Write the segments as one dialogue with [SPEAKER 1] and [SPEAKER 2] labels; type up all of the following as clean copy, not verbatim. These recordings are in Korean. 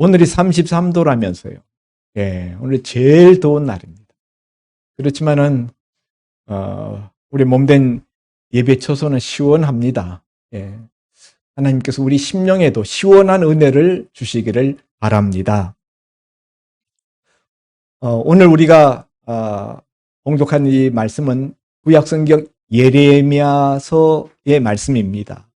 [SPEAKER 1] 오늘이 33도라면서요. 예, 오늘 제일 더운 날입니다. 그렇지만은, 우리 몸된 예배 처소는 시원합니다. 예. 하나님께서 우리 심령에도 시원한 은혜를 주시기를 바랍니다. 오늘 우리가, 봉독한 이 말씀은 구약성경 예레미야서의 말씀입니다.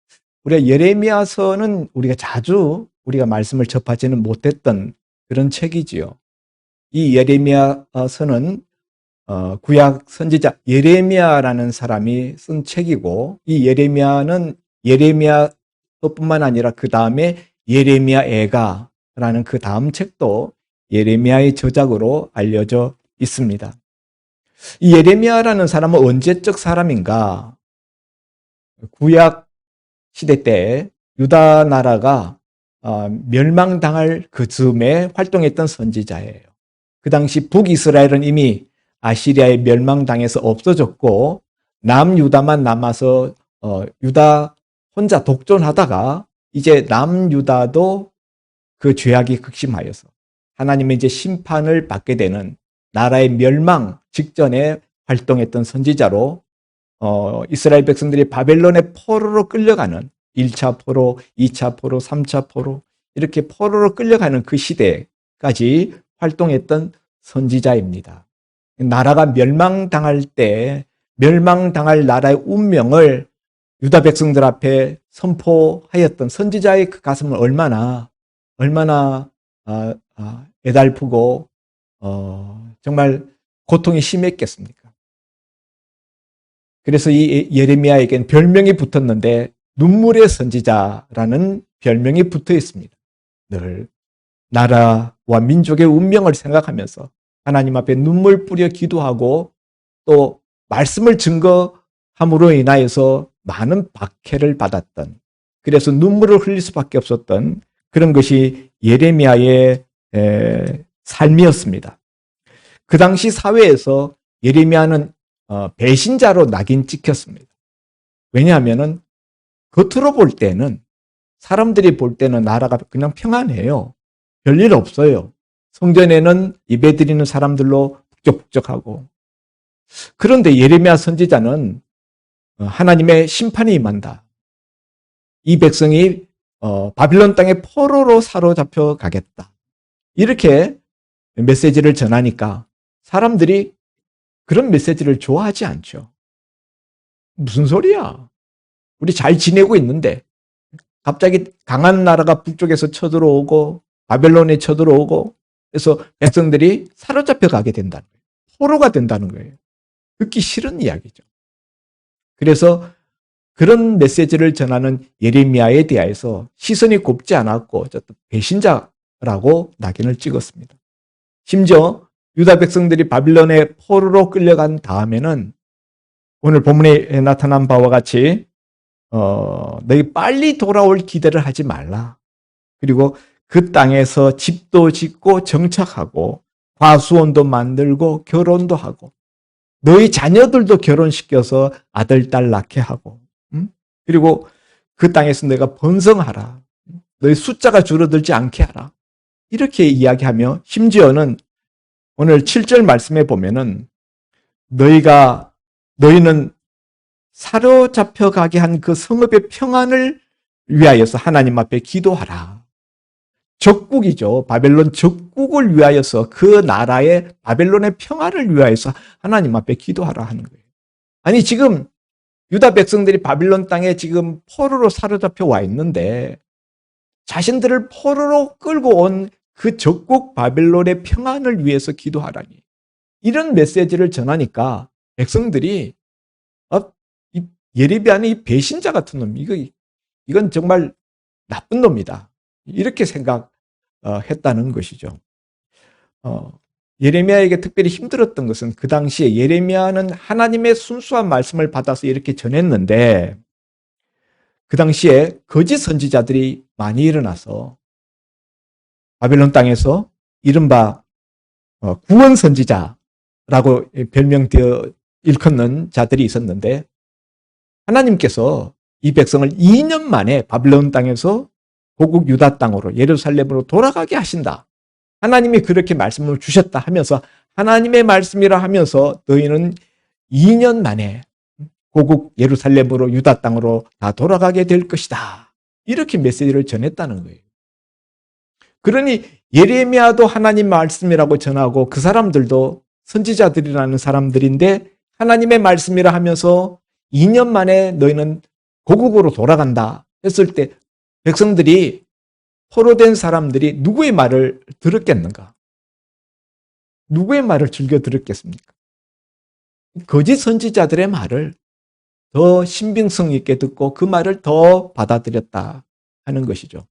[SPEAKER 1] 우리가 예레미야서는 우리가 말씀을 접하지는 못했던 그런 책이지요. 이 예레미야서는 구약 선지자 예레미야라는 사람이 쓴 책이고, 이 예레미야는 예레미야뿐만 아니라 그 다음에 예레미야 애가라는 그 다음 책도 예레미야의 저작으로 알려져 있습니다. 이 예레미야라는 사람은 언제적 사람인가? 구약 시대 때 유다 나라가 멸망당할 그 즈음에 활동했던 선지자예요. 그 당시 북이스라엘은 이미 아시리아에 멸망당해서 없어졌고, 남유다만 남아서 유다 혼자 독존하다가 이제 남유다도 그 죄악이 극심하여서 하나님의 이제 심판을 받게 되는, 나라의 멸망 직전에 활동했던 선지자로 이스라엘 백성들이 바벨론의 포로로 끌려가는 1차 포로, 2차 포로, 3차 포로 이렇게 포로로 끌려가는 그 시대까지 활동했던 선지자입니다. 나라가 멸망당할 때 멸망당할 나라의 운명을 유다 백성들 앞에 선포하였던 선지자의 그 가슴은 얼마나 애달프고 정말 고통이 심했겠습니까? 그래서 이 예레미야에겐 별명이 붙었는데 눈물의 선지자라는 별명이 붙어 있습니다. 늘 나라와 민족의 운명을 생각하면서 하나님 앞에 눈물 뿌려 기도하고 또 말씀을 증거함으로 인하여서 많은 박해를 받았던, 그래서 눈물을 흘릴 수밖에 없었던 그런 것이 예레미야의 삶이었습니다. 그 당시 사회에서 예레미야는 배신자로 낙인 찍혔습니다. 왜냐하면 겉으로 볼 때는, 사람들이 볼 때는 나라가 그냥 평안해요. 별일 없어요. 성전에는 예배드리는 사람들로 북적북적하고. 그런데 예레미야 선지자는 하나님의 심판이 임한다. 이 백성이 바빌론 땅에 포로로 사로잡혀 가겠다. 이렇게 메시지를 전하니까 사람들이 그런 메시지를 좋아하지 않죠. 무슨 소리야? 우리 잘 지내고 있는데 갑자기 강한 나라가 북쪽에서 쳐들어오고 바벨론에 쳐들어오고 그래서 백성들이 사로잡혀 가게 된다는 거예요. 포로가 된다는 거예요. 듣기 싫은 이야기죠. 그래서 그런 메시지를 전하는 예레미야에 대해서 시선이 곱지 않았고 배신자라고 낙인을 찍었습니다. 심지어 유다 백성들이 바빌론의 포로로 끌려간 다음에는 오늘 본문에 나타난 바와 같이 너희 빨리 돌아올 기대를 하지 말라. 그리고 그 땅에서 집도 짓고 정착하고 과수원도 만들고 결혼도 하고 너희 자녀들도 결혼시켜서 아들, 딸 낳게 하고 그리고 그 땅에서 내가 번성하라. 너희 숫자가 줄어들지 않게 하라. 이렇게 이야기하며 심지어는 오늘 7절 말씀에 보면은 너희는 사로잡혀 가게 한 그 성읍의 평안을 위하여서 하나님 앞에 기도하라. 적국이죠. 바벨론 적국을 위하여서 그 나라의 바벨론의 평안을 위하여서 하나님 앞에 기도하라 하는 거예요. 아니 지금 유다 백성들이 바빌론 땅에 지금 포로로 사로잡혀 와 있는데 자신들을 포로로 끌고 온 그 적국 바벨론의 평안을 위해서 기도하라니. 이런 메시지를 전하니까 백성들이 예레미야는 배신자 같은 놈, 이건 정말 나쁜 놈이다. 이렇게 생각했다는 것이죠. 예레미야에게 특별히 힘들었던 것은 그 당시에 예레미야는 하나님의 순수한 말씀을 받아서 이렇게 전했는데 그 당시에 거짓 선지자들이 많이 일어나서 바벨론 땅에서 이른바 구원 선지자라고 별명되어 일컫는 자들이 있었는데 하나님께서 이 백성을 2년 만에 바빌론 땅에서 고국 유다 땅으로 예루살렘으로 돌아가게 하신다. 하나님이 그렇게 말씀을 주셨다 하면서 하나님의 말씀이라 하면서 너희는 2년 만에 고국 예루살렘으로 유다 땅으로 다 돌아가게 될 것이다. 이렇게 메시지를 전했다는 거예요. 그러니 예레미야도 하나님 말씀이라고 전하고 그 사람들도 선지자들이라는 사람들인데 하나님의 말씀이라 하면서 2년 만에 너희는 고국으로 돌아간다 했을 때 백성들이 포로된 사람들이 누구의 말을 들었겠는가? 누구의 말을 즐겨 들었겠습니까? 거짓 선지자들의 말을 더 신빙성 있게 듣고 그 말을 더 받아들였다 하는 것이죠.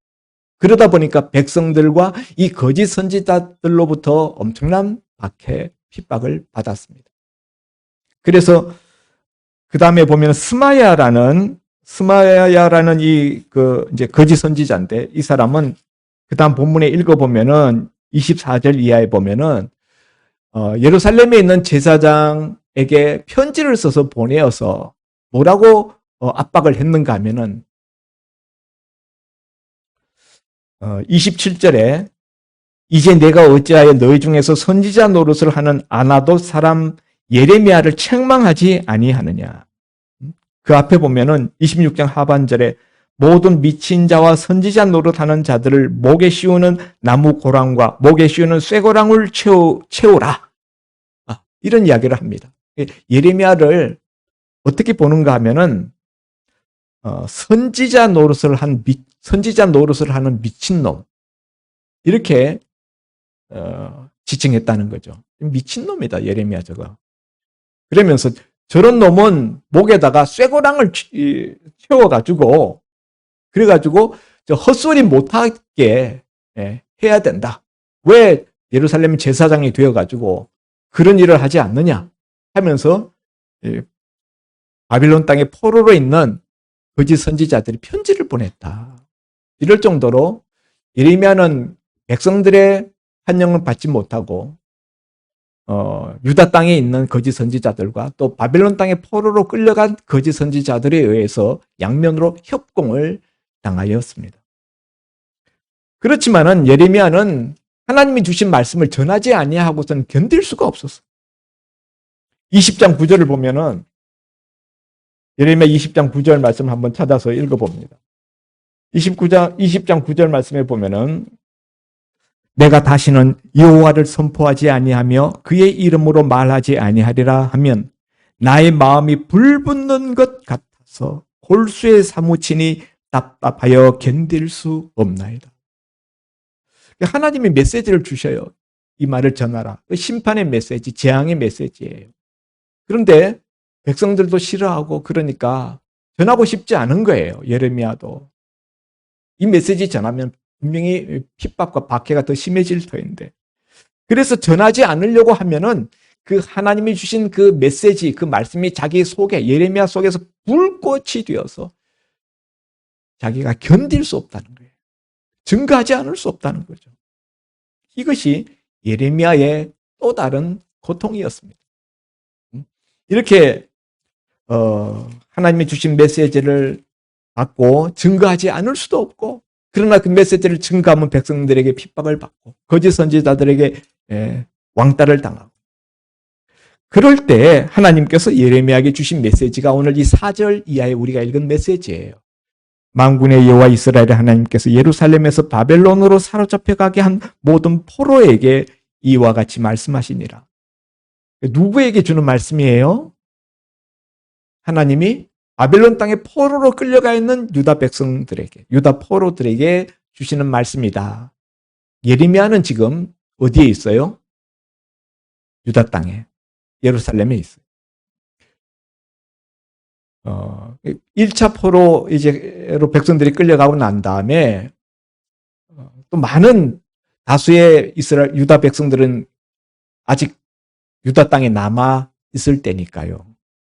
[SPEAKER 1] 그러다 보니까 백성들과 이 거짓 선지자들로부터 엄청난 박해, 핍박을 받았습니다. 그래서 그 다음에 보면 스마야라는 이제 거짓 선지자인데 이 사람은 그 다음 본문에 읽어보면은 24절 이하에 보면은 예루살렘에 있는 제사장에게 편지를 써서 보내어서 뭐라고 압박을 했는가 하면은 27절에 이제 내가 어찌하여 너희 중에서 선지자 노릇을 하는 아나돗 사람 예레미야를 책망하지 아니하느냐. 그 앞에 보면은 26장 하반절에 모든 미친 자와 선지자 노릇하는 자들을 목에 씌우는 나무 고랑과 목에 씌우는 쇠고랑을 채우라. 이런 이야기를 합니다. 예레미야를 어떻게 보는가 하면은 선지자 노릇을 하는 미친놈 이렇게 지칭했다는 거죠. 미친놈이다 예레미야 저거. 그러면서 저런 놈은 목에다가 쇠고랑을 채워가지고 그래가지고 저 헛소리 못하게 해야 된다. 왜 예루살렘 제사장이 되어가지고 그런 일을 하지 않느냐 하면서 바빌론 땅에 포로로 있는 거짓 선지자들이 편지를 보냈다. 이럴 정도로 예레미야는 백성들의 환영을 받지 못하고 유다 땅에 있는 거짓 선지자들과 또 바빌론 땅에 포로로 끌려간 거짓 선지자들에 의해서 양면으로 협공을 당하였습니다. 그렇지만은 예레미야는 하나님이 주신 말씀을 전하지 아니하고서는 견딜 수가 없었어요. 20장 9절을 보면은 예레미야 20장 9절 말씀을 한번 찾아서 읽어봅니다. 20장 9절 말씀에 보면은 내가 다시는 여호와를 선포하지 아니하며 그의 이름으로 말하지 아니하리라 하면 나의 마음이 불붙는 것 같아서 골수에 사무치니 답답하여 견딜 수 없나이다. 하나님이 메시지를 주셔요. 이 말을 전하라. 심판의 메시지, 재앙의 메시지예요. 그런데 백성들도 싫어하고 그러니까 전하고 싶지 않은 거예요. 예레미야도. 이 메시지 전하면 분명히 핍박과 박해가 더 심해질 터인데. 그래서 전하지 않으려고 하면은 그 하나님이 주신 그 메시지, 그 말씀이 자기 속에, 예레미야 속에서 불꽃이 되어서 자기가 견딜 수 없다는 거예요. 증거하지 않을 수 없다는 거죠. 이것이 예레미야의 또 다른 고통이었습니다. 이렇게 하나님이 주신 메시지를 받고 증거하지 않을 수도 없고 그러나 그 메시지를 증거하면 백성들에게 핍박을 받고 거짓 선지자들에게 왕따를 당하고 그럴 때 하나님께서 예레미야에게 주신 메시지가 오늘 이 4절 이하에 우리가 읽은 메시지예요. 만군의 여호와 이스라엘의 하나님께서 예루살렘에서 바벨론으로 사로잡혀 가게 한 모든 포로에게 이와 같이 말씀하시니라. 누구에게 주는 말씀이에요? 하나님이 바벨론 땅에 포로로 끌려가 있는 유다 백성들에게, 유다 포로들에게 주시는 말씀이다. 예레미야는 지금 어디에 있어요? 유다 땅에, 예루살렘에 있어요. 1차 포로 이제로 백성들이 끌려가고 난 다음에 또 많은 다수의 이스라엘 유다 백성들은 아직 유다 땅에 남아 있을 때니까요.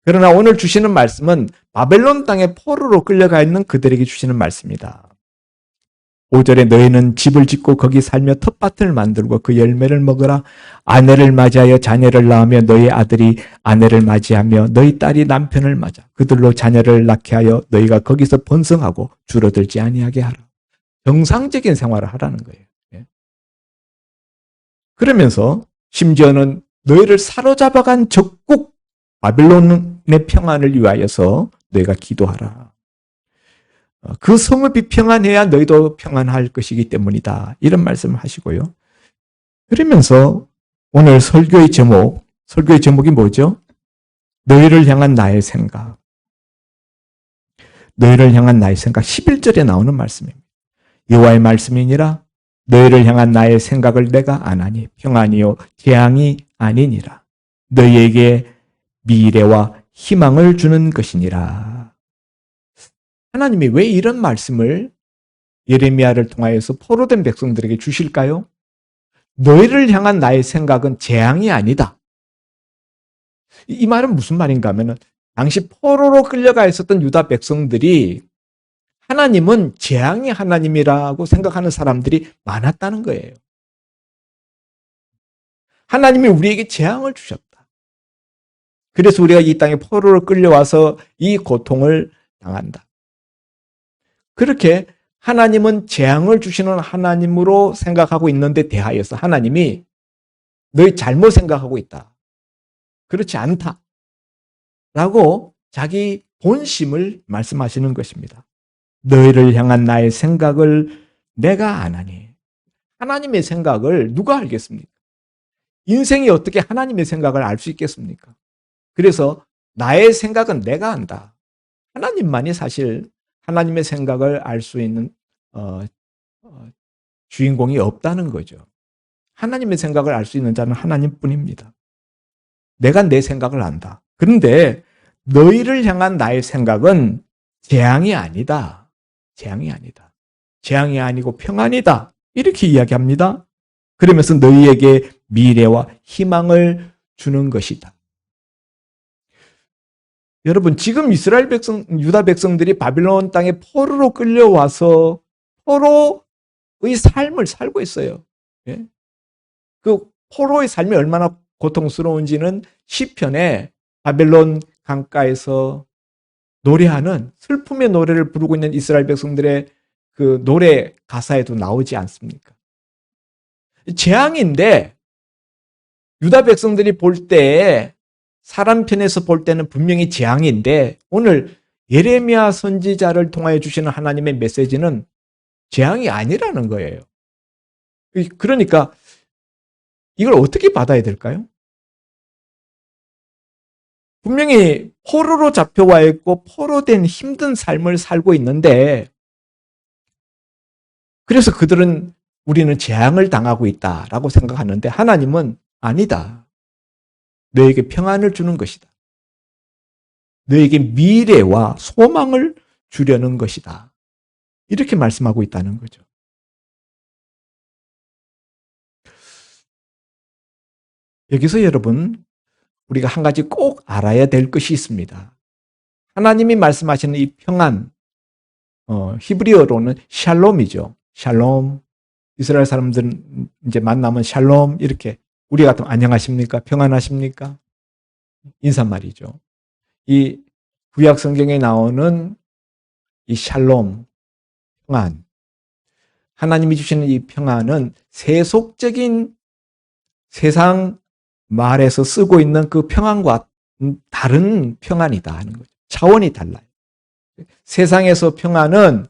[SPEAKER 1] 그러나 오늘 주시는 말씀은 바벨론 땅에 포로로 끌려가 있는 그들에게 주시는 말씀이다. 5절에 너희는 집을 짓고 거기 살며 텃밭을 만들고 그 열매를 먹으라. 아내를 맞이하여 자녀를 낳으며 너희 아들이 아내를 맞이하며 너희 딸이 남편을 맞아 그들로 자녀를 낳게 하여 너희가 거기서 번성하고 줄어들지 아니하게 하라. 정상적인 생활을 하라는 거예요. 예. 그러면서 심지어는 너희를 사로잡아간 적국 바벨론의 평안을 위하여서 너희가 기도하라. 그 성읍이 평안해야 너희도 평안할 것이기 때문이다. 이런 말씀을 하시고요. 그러면서 오늘 설교의 제목이 뭐죠? 너희를 향한 나의 생각. 너희를 향한 나의 생각. 11절에 나오는 말씀입니다. 여호와의 말씀이니라. 너희를 향한 나의 생각을 내가 아나니 평안이요 재앙이 아니니라. 너희에게 미래와 희망을 주는 것이니라. 하나님이 왜 이런 말씀을 예레미야를 통하여서 포로된 백성들에게 주실까요? 너희를 향한 나의 생각은 재앙이 아니다. 이 말은 무슨 말인가 하면 당시 포로로 끌려가 있었던 유다 백성들이 하나님은 재앙의 하나님이라고 생각하는 사람들이 많았다는 거예요. 하나님이 우리에게 재앙을 주셨다. 그래서 우리가 이 땅에 포로로 끌려와서 이 고통을 당한다. 그렇게 하나님은 재앙을 주시는 하나님으로 생각하고 있는데 대하여서 하나님이 너희 잘못 생각하고 있다. 그렇지 않다. 라고 자기 본심을 말씀하시는 것입니다. 너희를 향한 나의 생각을 내가 아나니. 하나님의 생각을 누가 알겠습니까? 인생이 어떻게 하나님의 생각을 알 수 있겠습니까? 그래서 나의 생각은 내가 안다. 하나님만이 사실 하나님의 생각을 알 수 있는 주인공이 없다는 거죠. 하나님의 생각을 알 수 있는 자는 하나님뿐입니다. 내가 내 생각을 안다. 그런데 너희를 향한 나의 생각은 재앙이 아니다. 재앙이 아니다. 재앙이 아니고 평안이다. 이렇게 이야기합니다. 그러면서 너희에게 미래와 희망을 주는 것이다. 여러분, 지금 이스라엘 백성, 유다 백성들이 바빌론 땅에 포로로 끌려와서 포로의 삶을 살고 있어요. 예? 그 포로의 삶이 얼마나 고통스러운지는 시편에 바벨론 강가에서 노래하는 슬픔의 노래를 부르고 있는 이스라엘 백성들의 그 노래 가사에도 나오지 않습니까? 재앙인데 유다 백성들이 볼 때 사람 편에서 볼 때는 분명히 재앙인데 오늘 예레미야 선지자를 통하여 주시는 하나님의 메시지는 재앙이 아니라는 거예요. 그러니까 이걸 어떻게 받아야 될까요? 분명히 포로로 잡혀와 있고 포로된 힘든 삶을 살고 있는데 그래서 그들은 우리는 재앙을 당하고 있다라고 생각하는데 하나님은 아니다. 너에게 평안을 주는 것이다. 너에게 미래와 소망을 주려는 것이다. 이렇게 말씀하고 있다는 거죠. 여기서 여러분 우리가 한 가지 꼭 알아야 될 것이 있습니다. 하나님이 말씀하시는 이 평안, 히브리어로는 샬롬이죠. 샬롬. 이스라엘 사람들은 이제 만나면 샬롬 이렇게 우리 같으면 안녕하십니까? 평안하십니까? 인사말이죠. 이 구약 성경에 나오는 이 샬롬, 평안. 하나님이 주시는 이 평안은 세속적인 세상 말에서 쓰고 있는 그 평안과 다른 평안이다 하는 거죠. 차원이 달라요. 세상에서 평안은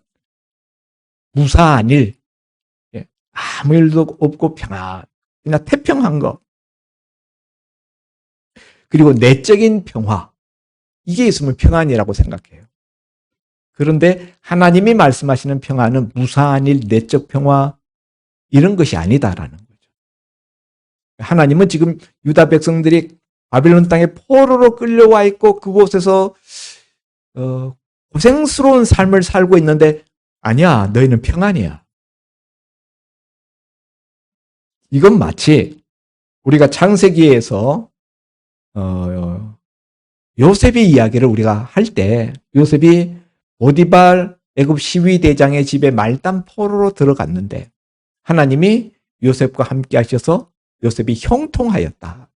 [SPEAKER 1] 무사한 일, 아무 일도 없고 평안, 그냥 태평한 거. 그리고 내적인 평화, 이게 있으면 평안이라고 생각해요. 그런데 하나님이 말씀하시는 평안은 무사한 일, 내적 평화 이런 것이 아니다라는 거죠. 하나님은 지금 유다 백성들이 바빌론 땅에 포로로 끌려와 있고 그곳에서 고생스러운 삶을 살고 있는데 아니야, 너희는 평안이야. 이건 마치 우리가 창세기에서 요셉의 이야기를 우리가 할 때 요셉이 보디발 애굽 시위대장의 집에 말단 포로로 들어갔는데 하나님이 요셉과 함께 하셔서 요셉이 형통하였다.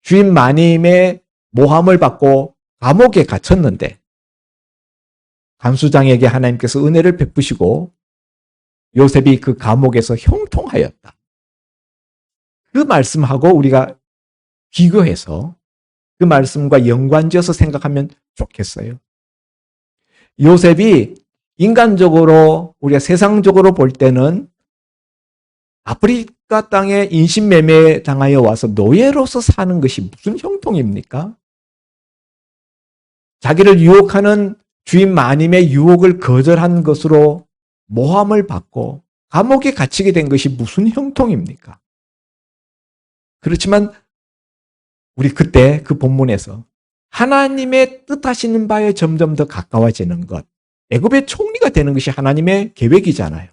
[SPEAKER 1] 주인 마님의 모함을 받고 감옥에 갇혔는데 간수장에게 하나님께서 은혜를 베푸시고 요셉이 그 감옥에서 형통하였다. 그 말씀하고 우리가 비교해서 그 말씀과 연관지어서 생각하면 좋겠어요. 요셉이 인간적으로 우리가 세상적으로 볼 때는 아프리카 땅에 인신매매 당하여 와서 노예로서 사는 것이 무슨 형통입니까? 자기를 유혹하는 주인 마님의 유혹을 거절한 것으로 모함을 받고 감옥에 갇히게 된 것이 무슨 형통입니까? 그렇지만 우리 그때 그 본문에서 하나님의 뜻하시는 바에 점점 더 가까워지는 것, 애굽의 총리가 되는 것이 하나님의 계획이잖아요.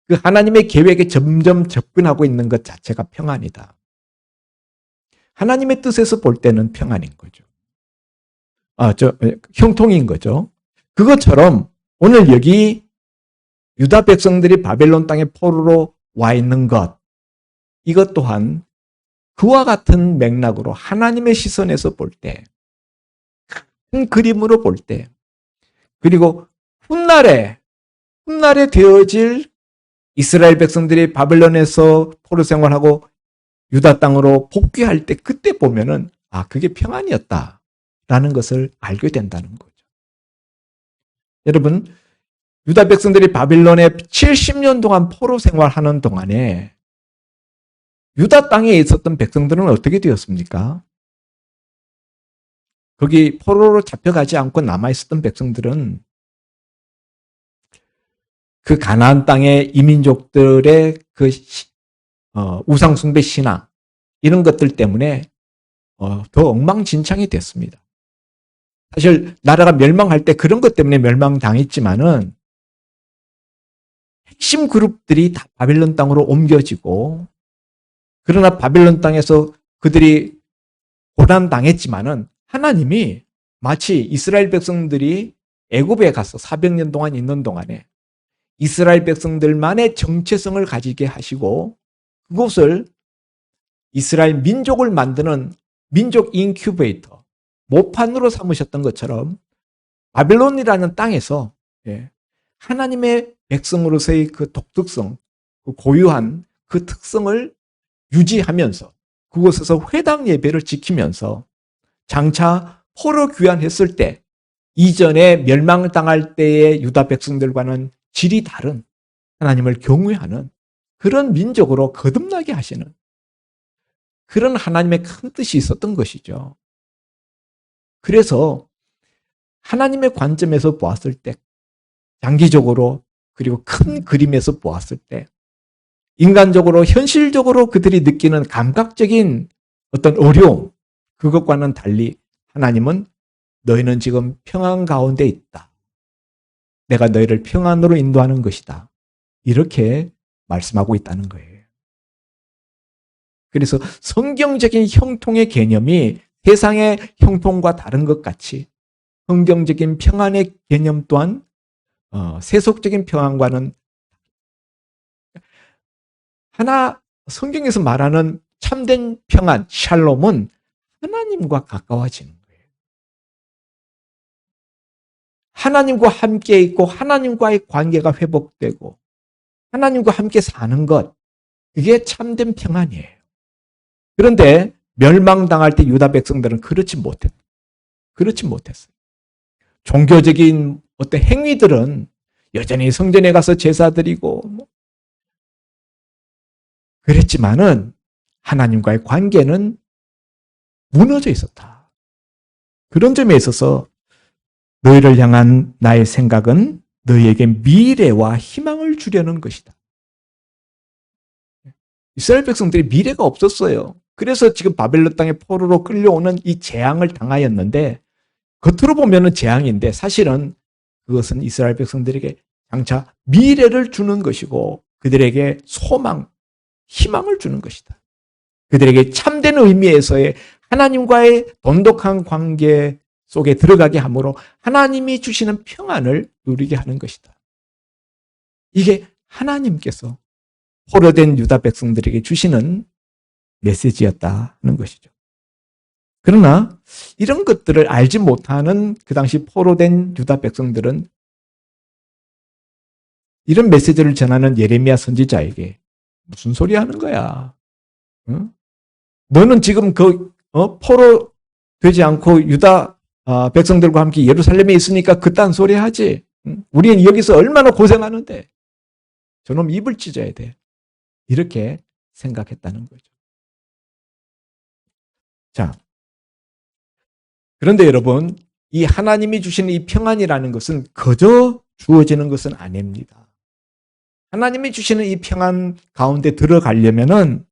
[SPEAKER 1] 그 하나님의 계획에 점점 접근하고 있는 것 자체가 평안이다. 하나님의 뜻에서 볼 때는 평안인 거죠. 형통인 거죠. 그것처럼 오늘 여기 유다 백성들이 바벨론 땅에 포로로 와 있는 것, 이것 또한 그와 같은 맥락으로 하나님의 시선에서 볼 때, 큰 그림으로 볼 때, 그리고 훗날에 되어질 이스라엘 백성들이 바벨론에서 포로 생활하고 유다 땅으로 복귀할 때 그때 보면은 그게 평안이었다라는 것을 알게 된다는 거죠. 여러분, 유다 백성들이 바빌론에 70년 동안 포로 생활하는 동안에 유다 땅에 있었던 백성들은 어떻게 되었습니까? 거기 포로로 잡혀가지 않고 남아있었던 백성들은 그 가나안 땅의 이민족들의 그 우상숭배 신앙 이런 것들 때문에 더 엉망진창이 됐습니다. 사실 나라가 멸망할 때 그런 것 때문에 멸망당했지만은 핵심 그룹들이 다 바빌론 땅으로 옮겨지고, 그러나 바빌론 땅에서 그들이 고난당했지만은 하나님이 마치 이스라엘 백성들이 애굽에 가서 400년 동안 있는 동안에 이스라엘 백성들만의 정체성을 가지게 하시고 그곳을 이스라엘 민족을 만드는 민족 인큐베이터, 모판으로 삼으셨던 것처럼 바벨론이라는 땅에서 하나님의 백성으로서의 그 독특성, 그 고유한 그 특성을 유지하면서 그곳에서 회당 예배를 지키면서 장차 포로 귀환했을 때 이전에 멸망당할 때의 유다 백성들과는 질이 다른 하나님을 경외하는 그런 민족으로 거듭나게 하시는 그런 하나님의 큰 뜻이 있었던 것이죠. 그래서 하나님의 관점에서 보았을 때, 장기적으로 그리고 큰 그림에서 보았을 때, 인간적으로 현실적으로 그들이 느끼는 감각적인 어떤 어려움, 그것과는 달리 하나님은 너희는 지금 평안 가운데 있다. 내가 너희를 평안으로 인도하는 것이다. 이렇게 말씀하고 있다는 거예요. 그래서 성경적인 형통의 개념이 세상의 형통과 다른 것 같이 성경적인 평안의 개념 또한 세속적인 평안과는 성경에서 말하는 참된 평안, 샬롬은 하나님과 가까워지는 거예요. 하나님과 함께 있고 하나님과의 관계가 회복되고 하나님과 함께 사는 것, 그게 참된 평안이에요. 그런데 멸망당할 때 유다 백성들은 그렇지 못했어요. 종교적인 어떤 행위들은 여전히 성전에 가서 제사 드리고 그랬지만은 하나님과의 관계는 무너져 있었다. 그런 점에 있어서 너희를 향한 나의 생각은 너희에게 미래와 희망을 주려는 것이다. 이스라엘 백성들이 미래가 없었어요. 그래서 지금 바벨론 땅에 포로로 끌려오는 이 재앙을 당하였는데, 겉으로 보면은 재앙인데 사실은 그것은 이스라엘 백성들에게 장차 미래를 주는 것이고 그들에게 소망, 희망을 주는 것이다. 그들에게 참된 의미에서의 하나님과의 돈독한 관계 속에 들어가게 함으로 하나님이 주시는 평안을 누리게 하는 것이다. 이게 하나님께서 포로된 유다 백성들에게 주시는 메시지였다는 것이죠. 그러나 이런 것들을 알지 못하는 그 당시 포로된 유다 백성들은 이런 메시지를 전하는 예레미야 선지자에게 무슨 소리 하는 거야? 응? 너는 지금 포로 되지 않고 유다 백성들과 함께 예루살렘에 있으니까 그딴 소리 하지. 응? 우리는 여기서 얼마나 고생하는데 저놈 입을 찢어야 돼. 이렇게 생각했다는 거죠. 자, 그런데 여러분, 이 하나님이 주시는 이 평안이라는 것은 그저 주어지는 것은 아닙니다. 하나님이 주시는 이 평안 가운데 들어가려면은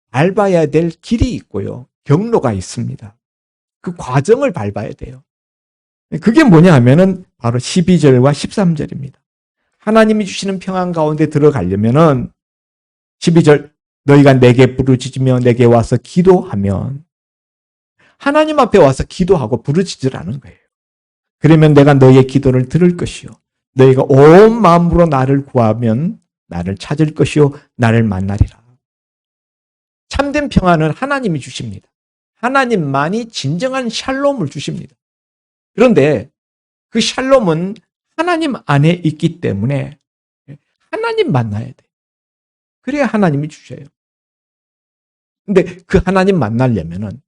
[SPEAKER 1] 밟아야 될 길이 있고요. 경로가 있습니다. 그 과정을 밟아야 돼요. 그게 뭐냐 하면은 바로 12절과 13절입니다. 하나님이 주시는 평안 가운데 들어가려면은 12절 너희가 내게 부르짖으며 내게 와서 기도하면 하나님 앞에 와서 기도하고 부르짖으라는 거예요. 그러면 내가 너희의 기도를 들을 것이요. 너희가 온 마음으로 나를 구하면 나를 찾을 것이요. 나를 만나리라. 참된 평안은 하나님이 주십니다. 하나님만이 진정한 샬롬을 주십니다. 그런데 그 샬롬은 하나님 안에 있기 때문에 하나님 만나야 돼. 그래야 하나님이 주셔요. 근데 그 하나님 만나려면은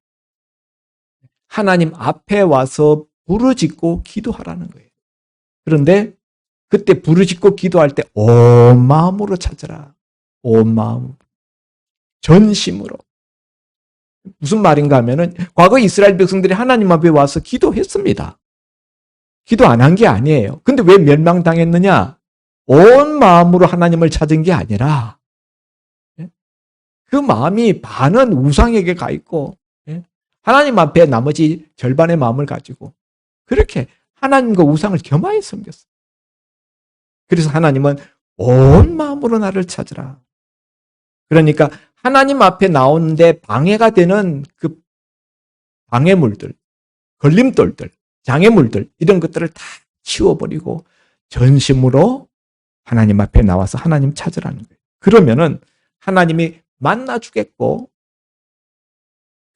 [SPEAKER 1] 하나님 앞에 와서 부르짖고 기도하라는 거예요. 그런데 그때 부르짖고 기도할 때 온 마음으로 찾으라. 온 마음. 전심으로. 무슨 말인가 하면은 과거 이스라엘 백성들이 하나님 앞에 와서 기도했습니다. 기도 안 한 게 아니에요. 근데 왜 멸망당했느냐? 온 마음으로 하나님을 찾은 게 아니라 그 마음이 반은 우상에게 가 있고 하나님 앞에 나머지 절반의 마음을 가지고 그렇게 하나님과 우상을 겸하여 섬겼어요. 그래서 하나님은 온 마음으로 나를 찾으라. 그러니까 하나님 앞에 나오는데 방해가 되는 그 방해물들, 걸림돌들, 장애물들 이런 것들을 다 치워버리고 전심으로 하나님 앞에 나와서 하나님 찾으라는 거예요. 그러면은 하나님이 만나주겠고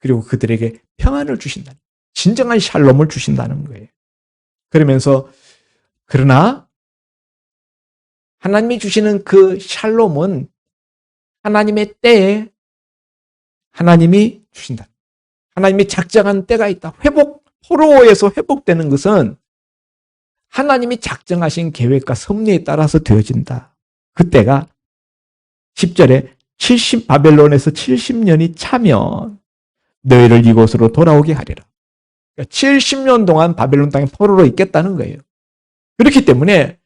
[SPEAKER 1] 그리고 그들에게 평안을 주신다. 진정한 샬롬을 주신다는 거예요. 그러면서 그러나 하나님이 주시는 그 샬롬은 하나님의 때에 하나님이 주신다. 하나님이 작정한 때가 있다. 포로에서 회복되는 것은 하나님이 작정하신 계획과 섭리에 따라서 되어진다. 그때가 10절에 바벨론에서 70년이 차면 너희를 이곳으로 돌아오게 하리라. 그러니까 70년 동안 바벨론 땅에 포로로 있겠다는 거예요. 그렇기 때문에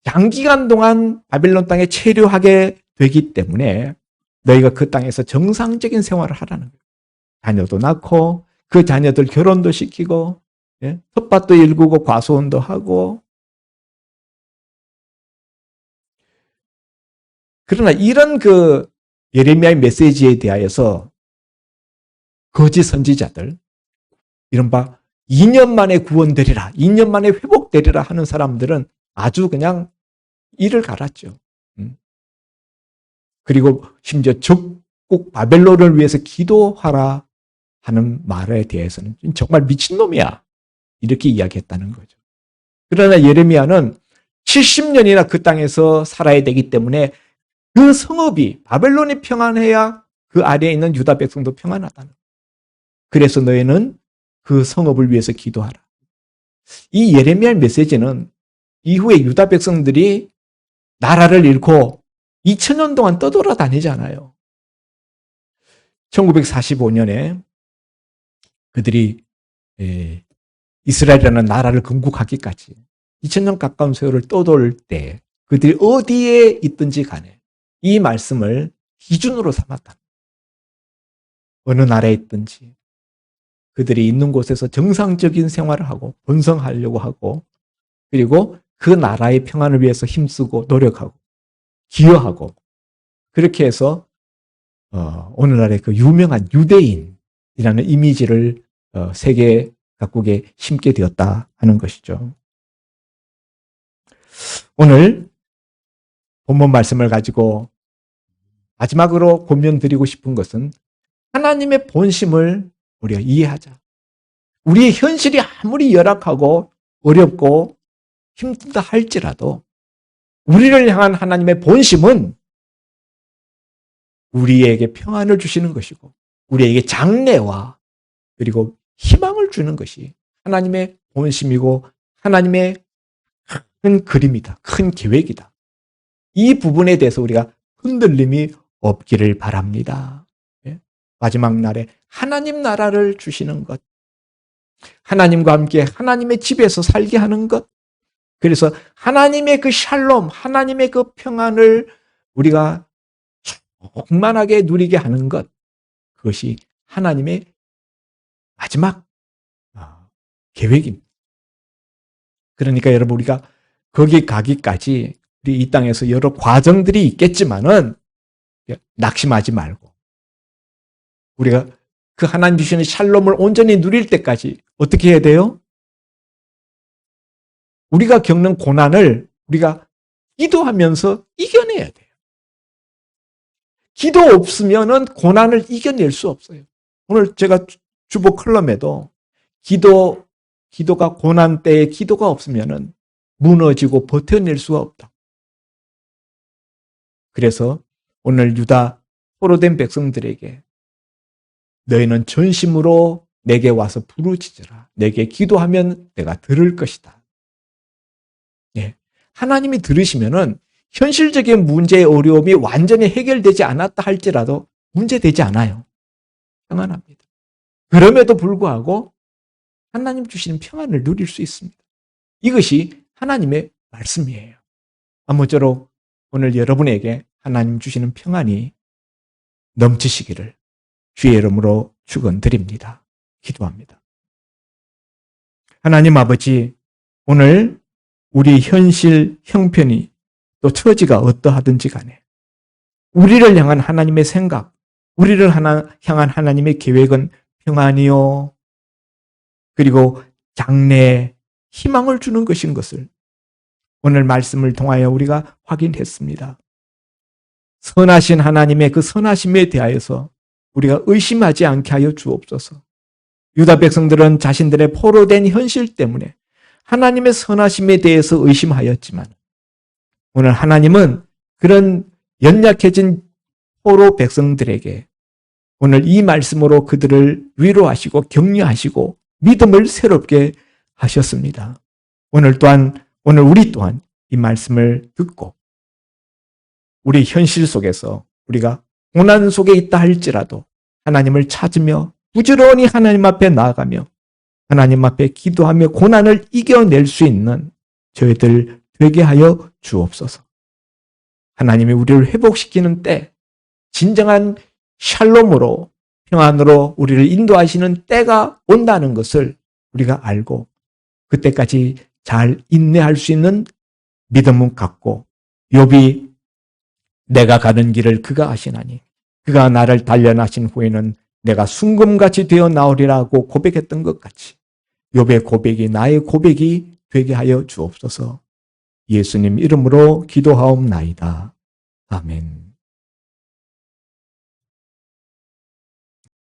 [SPEAKER 1] 장기간 동안 바벨론 땅에 체류하게 되기 때문에 너희가 그 땅에서 정상적인 생활을 하라는 거예요. 자녀도 낳고 그 자녀들 결혼도 시키고 텃밭도 일구고 과수원도 하고. 그러나 이런 그 예레미야의 메시지에 대하여서 거짓 선지자들, 이른바 2년 만에 구원되리라, 2년 만에 회복되리라 하는 사람들은 아주 그냥 이를 갈았죠. 그리고 심지어 적국 바벨론을 위해서 기도하라 하는 말에 대해서는 정말 미친놈이야. 이렇게 이야기했다는 거죠. 그러나 예레미야는 70년이나 그 땅에서 살아야 되기 때문에 그 성읍이 바벨론이 평안해야 그 아래에 있는 유다 백성도 평안하다는 거예요. 그래서 너희는 그 성읍을 위해서 기도하라. 이 예레미야 메시지는 이후에 유다 백성들이 나라를 잃고 2000년 동안 떠돌아다니잖아요. 1945년에 그들이 이스라엘이라는 나라를 건국하기까지 2000년 가까운 세월을 떠돌 때 그들이 어디에 있든지 간에 이 말씀을 기준으로 삼았다. 어느 나라에 있든지 그들이 있는 곳에서 정상적인 생활을 하고 번성하려고 하고 그리고 그 나라의 평안을 위해서 힘쓰고 노력하고 기여하고 그렇게 해서 오늘날의 그 유명한 유대인이라는 이미지를 세계 각국에 심게 되었다 하는 것이죠. 오늘 본문 말씀을 가지고 마지막으로 권면드리고 싶은 것은 하나님의 본심을 우리가 이해하자. 우리의 현실이 아무리 열악하고 어렵고 힘들다 할지라도 우리를 향한 하나님의 본심은 우리에게 평안을 주시는 것이고 우리에게 장래와 그리고 희망을 주는 것이 하나님의 본심이고 하나님의 큰 그림이다. 큰 계획이다. 이 부분에 대해서 우리가 흔들림이 없기를 바랍니다. 마지막 날에 하나님 나라를 주시는 것, 하나님과 함께 하나님의 집에서 살게 하는 것, 그래서 하나님의 그 샬롬, 하나님의 그 평안을 우리가 충만하게 누리게 하는 것, 그것이 하나님의 마지막 계획입니다. 그러니까 여러분 우리가 거기 가기까지 우리 이 땅에서 여러 과정들이 있겠지만은 낙심하지 말고 우리가 그 하나님 주시는 샬롬을 온전히 누릴 때까지 어떻게 해야 돼요? 우리가 겪는 고난을 우리가 기도하면서 이겨내야 돼요. 기도 없으면은 고난을 이겨낼 수 없어요. 오늘 제가 주보 컬럼에도 기도가 고난 때에 기도가 없으면은 무너지고 버텨낼 수가 없다. 그래서 오늘 유다 포로된 백성들에게 너희는 전심으로 내게 와서 부르짖으라. 내게 기도하면 내가 들을 것이다. 예. 하나님이 들으시면은 현실적인 문제의 어려움이 완전히 해결되지 않았다 할지라도 문제되지 않아요. 평안합니다. 그럼에도 불구하고 하나님 주시는 평안을 누릴 수 있습니다. 이것이 하나님의 말씀이에요. 아무쪼록 오늘 여러분에게 하나님 주시는 평안이 넘치시기를 주의 이름으로 축원드립니다. 기도합니다. 하나님 아버지, 오늘 우리 현실 형편이 또 처지가 어떠하든지 간에 우리를 향한 하나님의 생각, 우리를 향한 하나님의 계획은 평안이요. 그리고 장래에 희망을 주는 것인 것을 오늘 말씀을 통하여 우리가 확인했습니다. 선하신 하나님의 그 선하심에 대하여서 우리가 의심하지 않게 하여 주옵소서. 유다 백성들은 자신들의 포로된 현실 때문에 하나님의 선하심에 대해서 의심하였지만 오늘 하나님은 그런 연약해진 포로 백성들에게 오늘 이 말씀으로 그들을 위로하시고 격려하시고 믿음을 새롭게 하셨습니다. 오늘 우리 또한 이 말씀을 듣고 우리 현실 속에서 우리가 고난 속에 있다 할지라도 하나님을 찾으며 부지런히 하나님 앞에 나아가며 하나님 앞에 기도하며 고난을 이겨낼 수 있는 저희들 되게 하여 주옵소서. 하나님이 우리를 회복시키는 때 진정한 샬롬으로 평안으로 우리를 인도하시는 때가 온다는 것을 우리가 알고 그때까지 잘 인내할 수 있는 믿음을 갖고 욥이 내가 가는 길을 그가 아시나니 그가 나를 단련하신 후에는 내가 순금같이 되어 나오리라고 고백했던 것 같이 욥의 고백이 나의 고백이 되게 하여 주옵소서. 예수님 이름으로 기도하옵나이다. 아멘.